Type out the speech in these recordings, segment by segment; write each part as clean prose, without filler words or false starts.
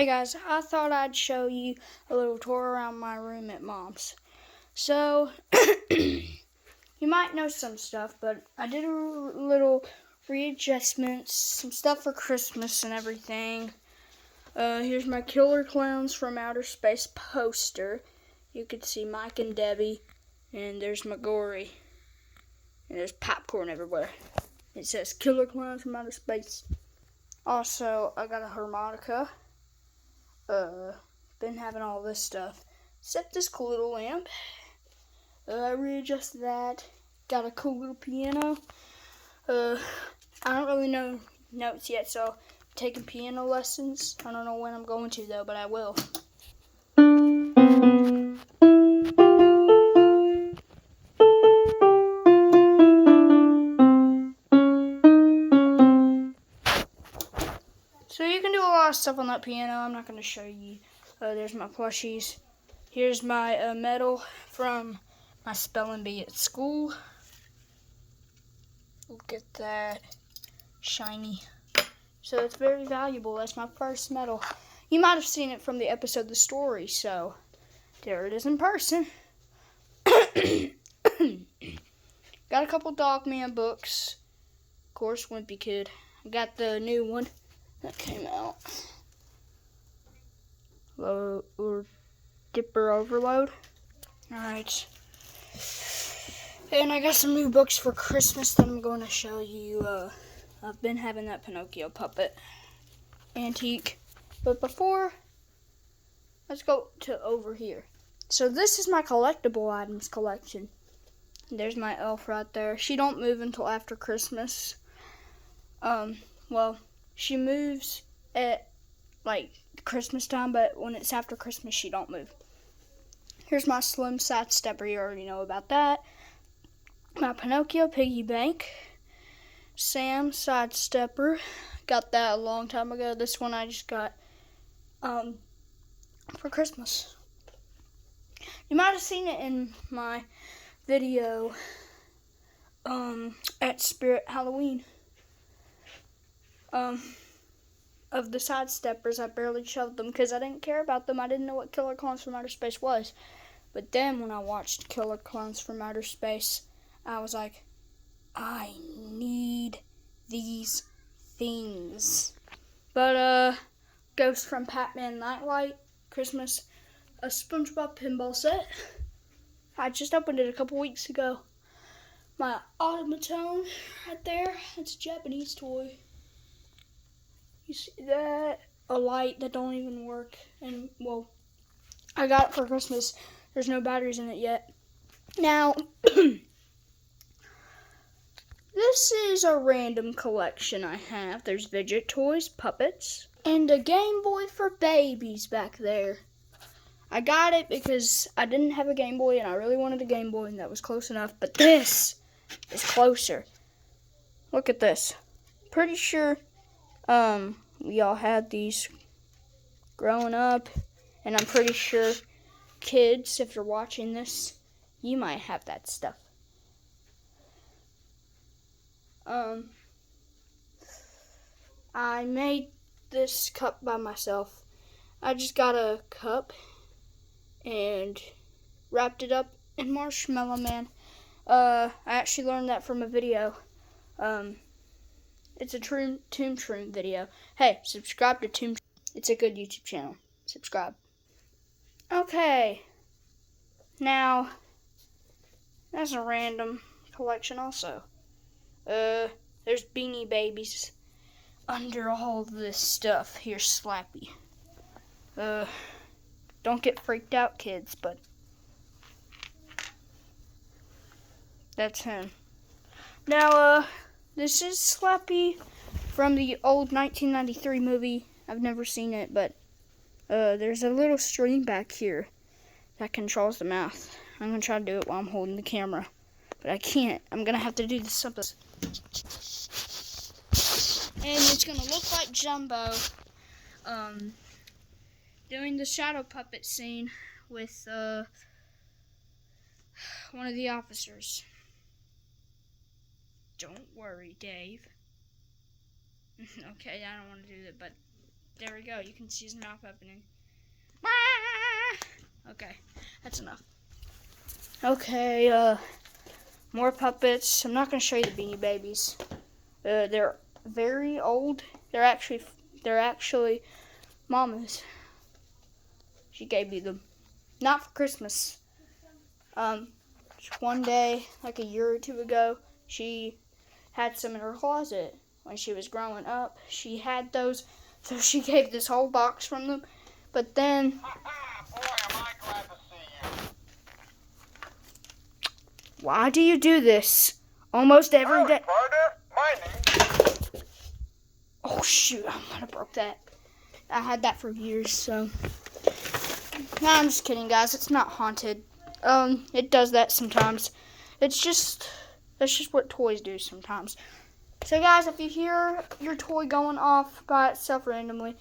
Hey guys, I thought I'd show you a little tour around my room at Mom's. So, you might know some stuff, but I did a little readjustments, some stuff for Christmas and everything. Here's my Killer Clowns from Outer Space poster. You can see Mike and Debbie, and there's McGorry, and there's popcorn everywhere. It says Killer Clowns from Outer Space. Also, I got a harmonica. Been having all this stuff, except this cool little lamp. I readjusted that. Got a cool little piano. I don't really know notes yet, so I'm taking piano lessons. I don't know when I'm going to though, but I will. So you can do a lot of stuff on that piano. I'm not going to show you. There's my plushies. Here's my medal from my spelling bee at school. Look at that. Shiny. So it's very valuable. That's my first medal. You might have seen it from the episode The Story, so there it is in person. Got a couple Dogman books. Of course, Wimpy Kid. Got the new one that came out. Or Dipper Overload. Alright. And I got some new books for Christmas that I'm going to show you. I've been having that Pinocchio puppet antique. But before, let's go to over here. So this is my collectible items collection. There's my elf right there. She don't move until after Christmas. Well, she moves at like Christmas time, but when it's after Christmas, she don't move. Here's my Slim Sidestepper. You already know about that. My Pinocchio piggy bank. Sam Sidestepper. Got that a long time ago. This one I just got for Christmas. You might have seen it in my video at Spirit Halloween. Of the Sidesteppers, I barely shoved them because I didn't care about them. I didn't know what Killer Clowns from Outer Space was. But then when I watched Killer Clowns from Outer Space, I was like, I need these things. But, Ghost from Pac-Man Nightlight, Christmas, a SpongeBob pinball set. I just opened it a couple weeks ago. My automaton right there, it's a Japanese toy. You see that? A light that don't even work. And, well, I got it for Christmas. There's no batteries in it yet. Now, this is a random collection I have. There's Fidget toys, puppets, and a Game Boy for babies back there. I got it because I didn't have a Game Boy and I really wanted a Game Boy and that was close enough. But this is closer. Look at this. Pretty sure we all had these growing up, and I'm pretty sure kids, if you're watching this, you might have that stuff. I made this cup by myself. I just got a cup and wrapped it up in Marshmallow Man. I actually learned that from a video. It's a Toon Shroom video. Hey, subscribe to Toon Shroom. It's a good YouTube channel. Subscribe. Okay. Now, that's a random collection also. There's Beanie Babies under all this stuff. Here's Slappy. Don't get freaked out, kids, but that's him. Now, this is Slappy from the old 1993 movie. I've never seen it, but there's a little string back here that controls the mouth. I'm going to try to do it while I'm holding the camera, but I can't. I'm going to have to do this something. And it's going to look like Jumbo doing the shadow puppet scene with one of the officers. Don't worry, Dave. Okay, I don't want to do that, but There we go. You can see his mouth opening. Okay, that's enough. Okay, more puppets. I'm not going to show you the Beanie Babies. They're very old. They're actually Mama's. She gave me them. Not for Christmas. One day, like a year or two ago, she had some in her closet. When she was growing up, she had those, so she gave this whole box from them. But then, Boy, am I glad to see you. why do you do this? Almost every day. Partner, my name. Oh shoot, I might have broke that. I had that for years, so. No, I'm just kidding, guys. It's not haunted. It does that sometimes. That's just what toys do sometimes. So guys, if you hear your toy going off by itself randomly,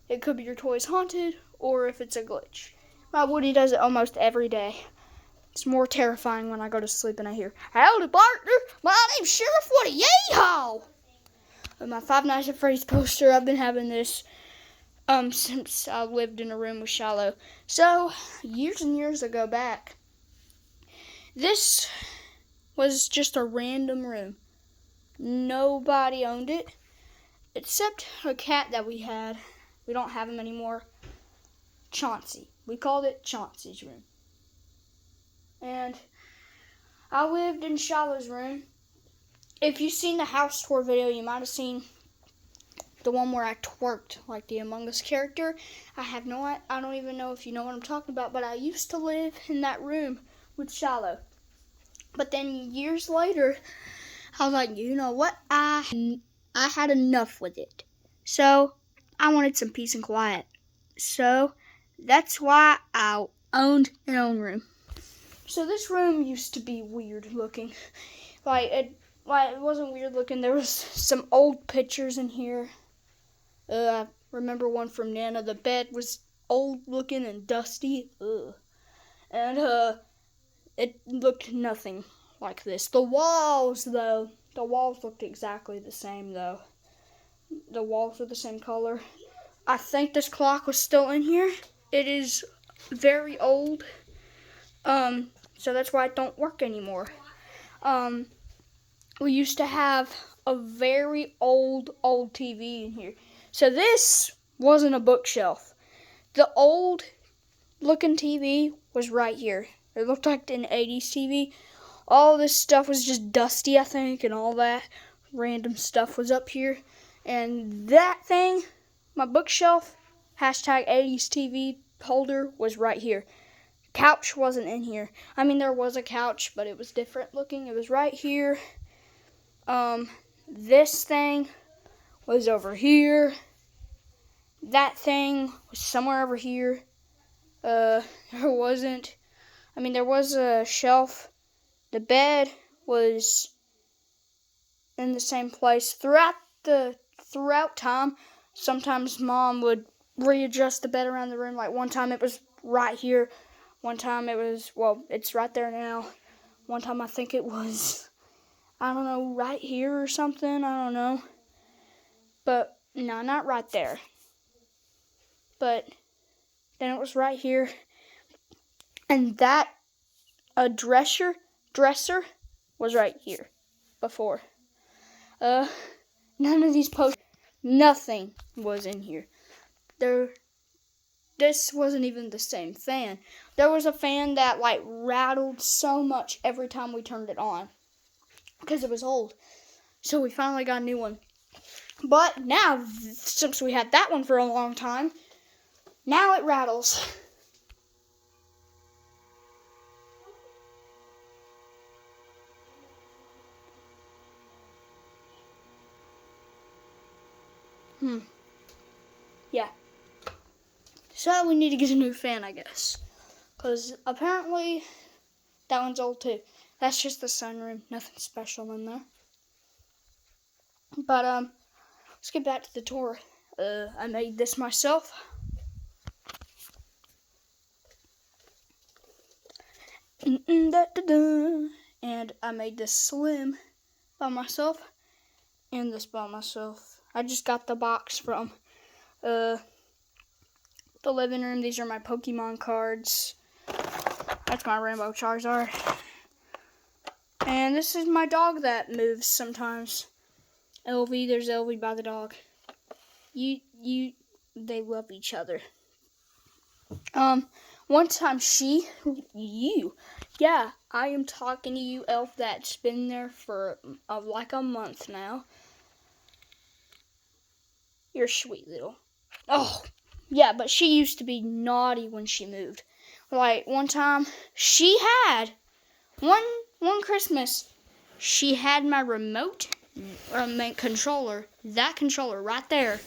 it could be your toy's haunted, or if it's a glitch. My Woody does it almost every day. It's more terrifying when I go to sleep and I hear, "Howdy, partner, my name's Sheriff Woody, yee-haw!" With my Five Nights at Freddy's poster, I've been having this since I lived in a room with Shiloh. So, years and years ago back, this was just a random room. Nobody owned it, except a cat that we had. We don't have him anymore. Chauncey. We called it Chauncey's room. And I lived in Shiloh's room. If you've seen the house tour video, you might have seen the one where I twerked like the Among Us character. I don't even know if you know what I'm talking about, but I used to live in that room with Shiloh. But then years later, I was like, you know what? I had enough with it. So I wanted some peace and quiet. So that's why I owned an own room. So this room used to be weird looking. It wasn't weird looking. There was some old pictures in here. I remember one from Nana. The bed was old looking and dusty. And it looked nothing like this. The walls looked exactly the same though. The walls are the same color. I think this clock was still in here. It is very old. So that's why it don't work anymore. We used to have a very old TV in here. So this wasn't a bookshelf. The old looking TV was right here. It looked like an 80s TV. All this stuff was just dusty, I think, and all that random stuff was up here. And that thing, my bookshelf, #80s TV holder, was right here. Couch wasn't in here. I mean, there was a couch, but it was different looking. It was right here. This thing was over here. That thing was somewhere over here. There was a shelf. The bed was in the same place throughout time. Sometimes Mom would readjust the bed around the room. Like one time it was right here. One time it's right there now. One time I think it was, I don't know, right here or something. I don't know. But no, not right there. But then it was right here. And that dresser was right here before. None of these posters, nothing was in here. This wasn't even the same fan. There was a fan that rattled so much every time we turned it on because it was old. So we finally got a new one. But now, since we had that one for a long time, now it rattles. Yeah. So we need to get a new fan, I guess. Because apparently that one's old too. That's just the sunroom. Nothing special in there. But let's get back to the tour. I made this myself. And I made this slim by myself. And this by myself. I just got the box from the living room. These are my Pokemon cards. That's my Rainbow Charizard. And this is my dog that moves sometimes. Elvie, there's Elvie by the dog. They love each other. One time I am talking to you, Elf, that's been there for like a month now. You're sweet little. Oh, yeah, but she used to be naughty when she moved. Like, one time, she had, one Christmas, she had my remote controller, that controller right there,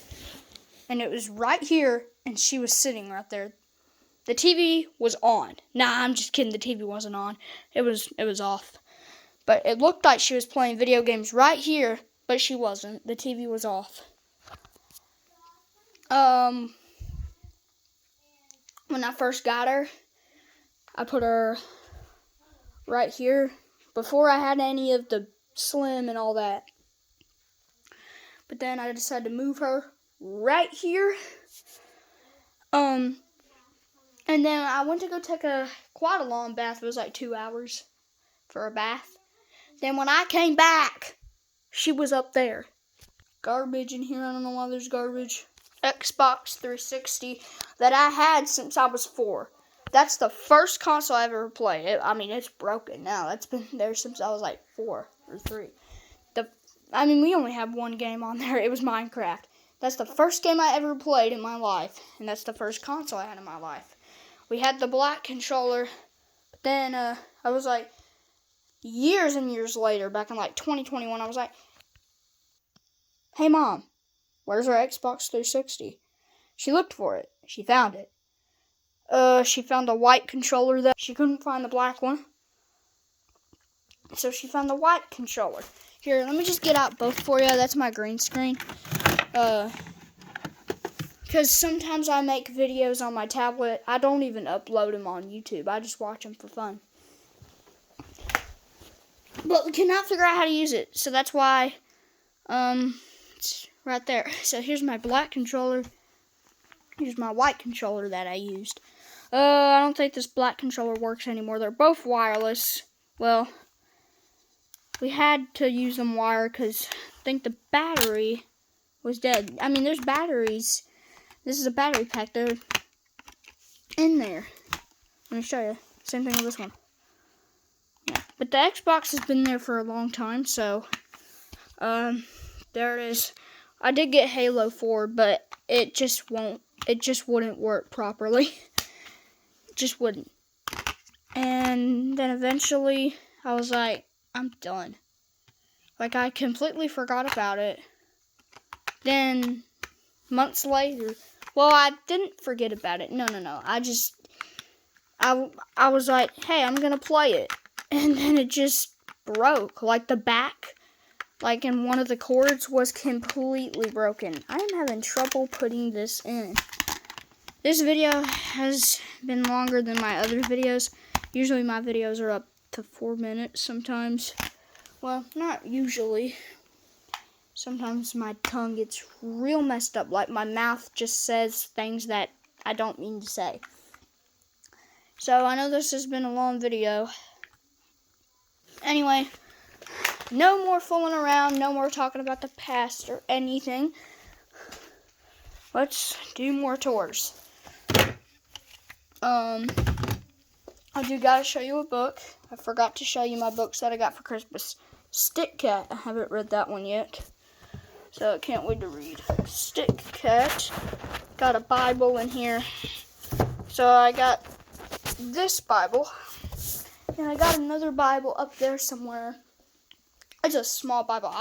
and it was right here, and she was sitting right there. The TV was on. Nah, I'm just kidding, the TV wasn't on. It was off. But it looked like she was playing video games right here, but she wasn't. The TV was off. When I first got her, I put her right here before I had any of the Slim and all that. But then I decided to move her right here. And then I went to go take quite a long bath. It was like 2 hours for a bath. Then when I came back, she was up there. Garbage in here. I don't know why there's garbage. Xbox 360 that I had since I was 4. That's the first console I ever played. It's broken now. That's been there since I was like 4 or 3. We only have one game on there. It was Minecraft. That's the first game I ever played in my life. And that's the first console I had in my life. We had the black controller. But then I was like, years and years later, back in like 2021, I was like, hey, Mom, where's our Xbox 360? She looked for it. She found it. She found a white controller that she couldn't find the black one. So she found the white controller. Here, let me just get out both for you. That's my green screen. Because sometimes I make videos on my tablet. I don't even upload them on YouTube. I just watch them for fun. But we cannot figure out how to use it. So that's why, it's right there. So here's my black controller. Here's my white controller that I used. I don't think this black controller works anymore. They're both wireless. Well, we had to use them wired because I think the battery was dead. There's batteries. This is a battery pack. They're in there. Let me show you. Same thing with this one. Yeah. But the Xbox has been there for a long time, so there it is. I did get Halo 4, but it just wouldn't work properly. It just wouldn't. And then eventually I was like, I'm done. Like, I completely forgot about it. Then months later, well, I didn't forget about it. No. I was like, hey, I'm gonna play it. And then it just broke. Like, the back, like, in one of the cords was completely broken. I am having trouble putting this in. This video has been longer than my other videos. Usually my videos are up to 4 minutes sometimes. Well, not usually. Sometimes my tongue gets real messed up. Like, my mouth just says things that I don't mean to say. So, I know this has been a long video. Anyway, no more fooling around. No more talking about the past or anything. Let's do more tours. I do gotta show you a book. I forgot to show you my books that I got for Christmas. Stick Cat. I haven't read that one yet, so I can't wait to read. Stick Cat. Got a Bible in here. So I got this Bible, and I got another Bible up there somewhere. It's a small Bible.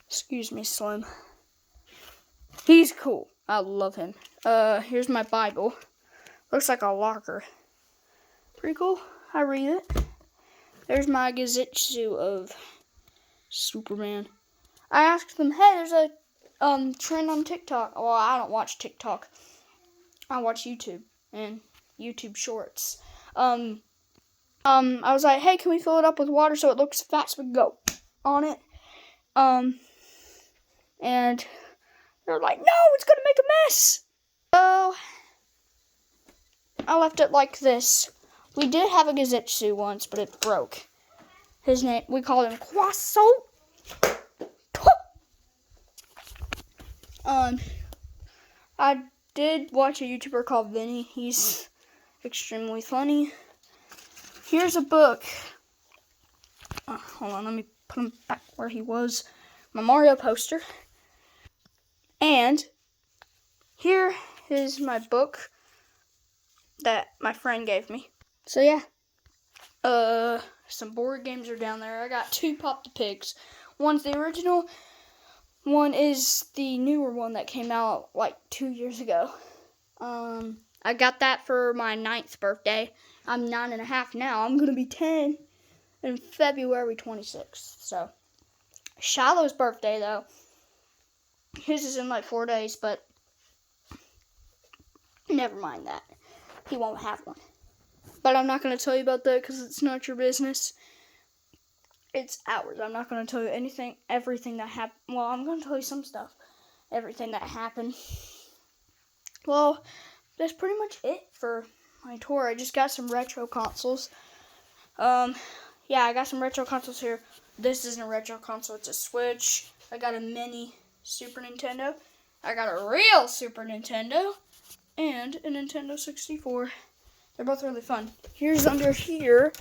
Excuse me, Slim. He's cool. I love him. Here's my Bible. Looks like a locker. Pretty cool. I read it. There's my Gazetsu of Superman. I asked them, hey, there's a trend on TikTok. Well, I don't watch TikTok. I watch YouTube and YouTube Shorts. I was like, hey, can we fill it up with water so it looks fat so we can go on it? And they're like, no, it's gonna make a mess. So I left it like this. We did have a Gazetsu once, but it broke. His name, we called him Croissant. I did watch a YouTuber called Vinny. He's extremely funny. Here's a book. Hold on, let me put him back where he was. My Mario poster. And here is my book that my friend gave me. So yeah. Some board games are down there. I got 2 Pop the Pigs. One's the original. One is the newer one that came out like 2 years ago. I got that for my 9th birthday. I'm 9.5 now. I'm going to be 10 in February 26th. So, Shiloh's birthday, though. His is in like 4 days, but never mind that. He won't have one. But I'm not going to tell you about that because it's not your business. It's ours. I'm not going to tell you everything that happened. Well, I'm going to tell you some stuff. Everything that happened. Well, that's pretty much it for my tour. I just got some retro consoles. Yeah, I got some retro consoles here. This isn't a retro console. It's a Switch. I got a mini Super Nintendo. I got a real Super Nintendo. And a Nintendo 64. They're both really fun. Here's under here.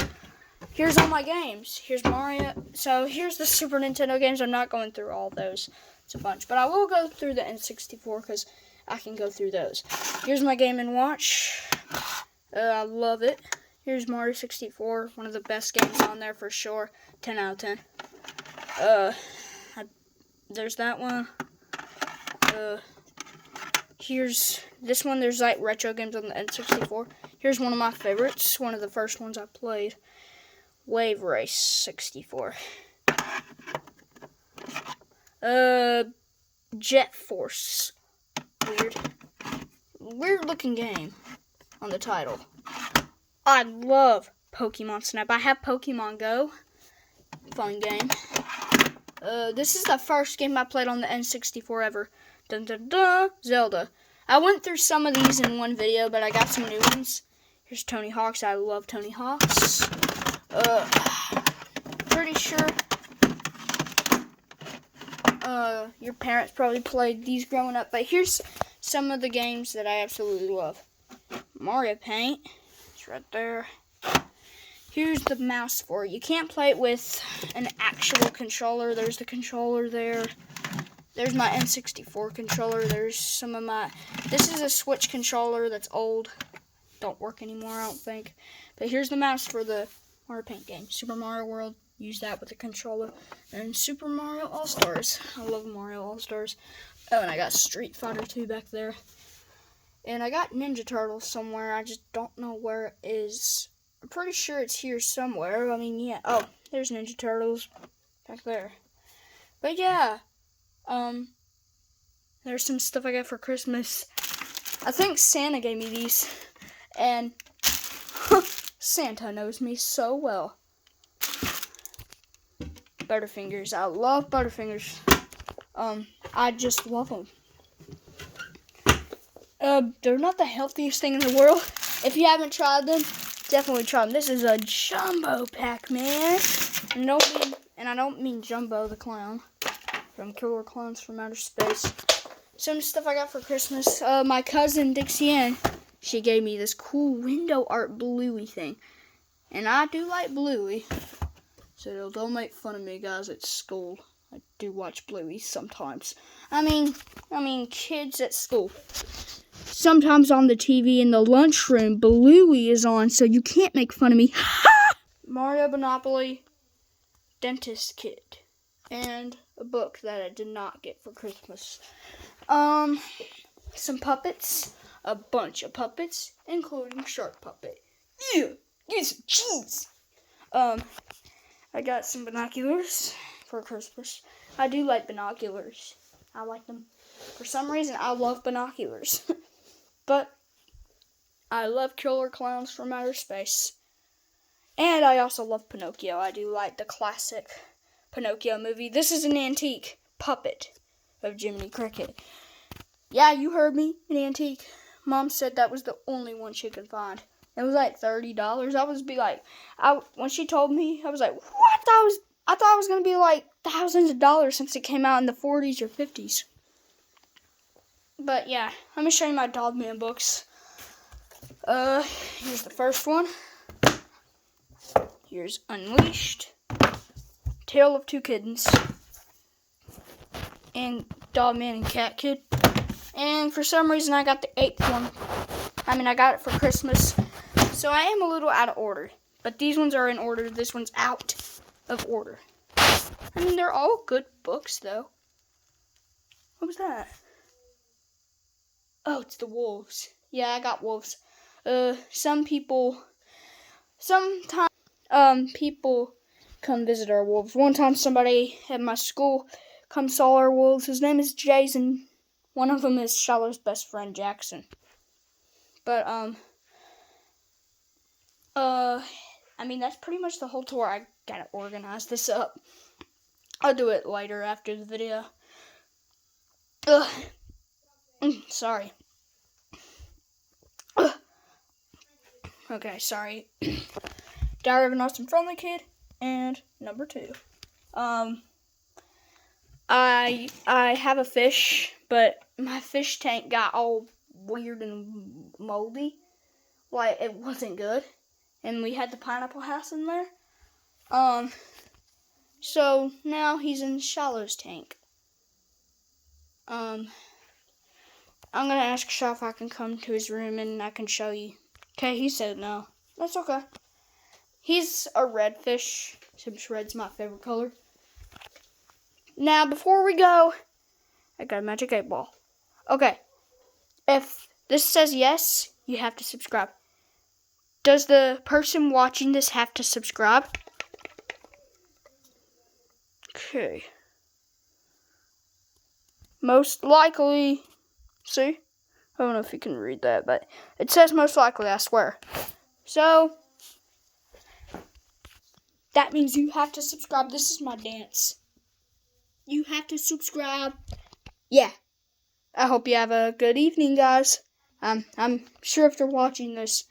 Here's all my games. Here's Mario. So here's the Super Nintendo games. I'm not going through all those. It's a bunch. But I will go through the N64 because I can go through those. Here's my Game & Watch. I love it. Here's Mario 64. One of the best games on there for sure. 10 out of 10. There's that one. Here's this one. There's like retro games on the N64. Here's one of my favorites. One of the first ones I played. Wave Race 64. Jet Force. Weird looking game on the title. I love Pokemon Snap. I have Pokemon Go. Fun game. This is the first game I played on the N64 ever. Dun dun dun. Zelda. I went through some of these in one video, but I got some new ones. Here's Tony Hawk's. I love Tony Hawk's. Pretty sure your parents probably played these growing up, but here's some of the games that I absolutely love. Mario Paint. It's right there. Here's the mouse for it. You can't play it with an actual controller. There's the controller there. There's my N64 controller. There's some of my... This is a Switch controller that's old. Don't work anymore, I don't think. But here's the mouse for the Mario Paint game. Super Mario World. Use that with the controller. And Super Mario All-Stars. I love Mario All-Stars. Oh, and I got Street Fighter 2 back there. And I got Ninja Turtles somewhere. I just don't know where it is. I'm pretty sure it's here somewhere. I mean, yeah. Oh, there's Ninja Turtles back there. But yeah. There's some stuff I got for Christmas. I think Santa gave me these. And Santa knows me so well. Butterfingers. I love Butterfingers. I just love them. They're not the healthiest thing in the world. If you haven't tried them, definitely try them. This is a jumbo pack, man. And I don't mean Jumbo the Clown from Killer Clowns from Outer Space. Some stuff I got for Christmas. My cousin Dixie Ann, she gave me this cool window art Bluey thing. And I do like Bluey. So don't make fun of me, guys, at school. I do watch Bluey sometimes. I mean, kids at school. Sometimes on the TV in the lunchroom, Bluey is on, so you can't make fun of me. Mario Monopoly, Dentist Kit, and a book that I did not get for Christmas. Some puppets, a bunch of puppets, including Shark Puppet. Yeah, get some cheese. I got some binoculars for Christmas. I do like binoculars. I like them. For some reason, I love binoculars. But I love Killer Clowns from Outer Space. And I also love Pinocchio. I do like the classic Pinocchio movie. This is an antique puppet of Jiminy Cricket. Yeah, you heard me. An antique. Mom said that was the only one she could find. It was like $30. When she told me, I was like, what? I thought it was gonna be like thousands of dollars since it came out in the 40s or 50s. But yeah, let me show you my Dogman books. Here's the first one. Here's Unleashed, Tale of Two Kittens, and Dogman and Cat Kid. And for some reason, I got the 8th one. I got it for Christmas. So I am a little out of order. But these ones are in order. This one's out of order. They're all good books, though. What was that? Oh, it's the wolves. Yeah, I got wolves. Sometimes people come visit our wolves. One time somebody at my school come saw our wolves. His name is Jason. One of them is Shiloh's best friend, Jackson. But, that's pretty much the whole tour. I gotta organize this up. I'll do it later after the video. Sorry. Okay, sorry. Diary of an Awesome Friendly Kid, and number 2. I have a fish, but my fish tank got all weird and moldy. Like, it wasn't good. And we had the pineapple house in there. So now he's in Shiloh's tank. I'm gonna ask Shaw if I can come to his room and I can show you. Okay, he said no. That's okay. He's a red fish, since red's my favorite color. Now, before we go, I got a magic 8-ball. Okay, if this says yes, you have to subscribe. Does the person watching this have to subscribe? Okay. Most likely, see? I don't know if you can read that, but it says most likely, I swear. So, that means you have to subscribe. This is my dance. You have to subscribe. Yeah. I hope you have a good evening, guys. I'm sure if you're watching this,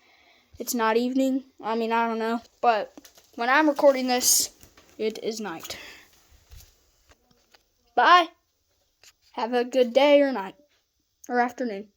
it's not evening. I don't know. But when I'm recording this, it is night. Bye. Have a good day or night or afternoon.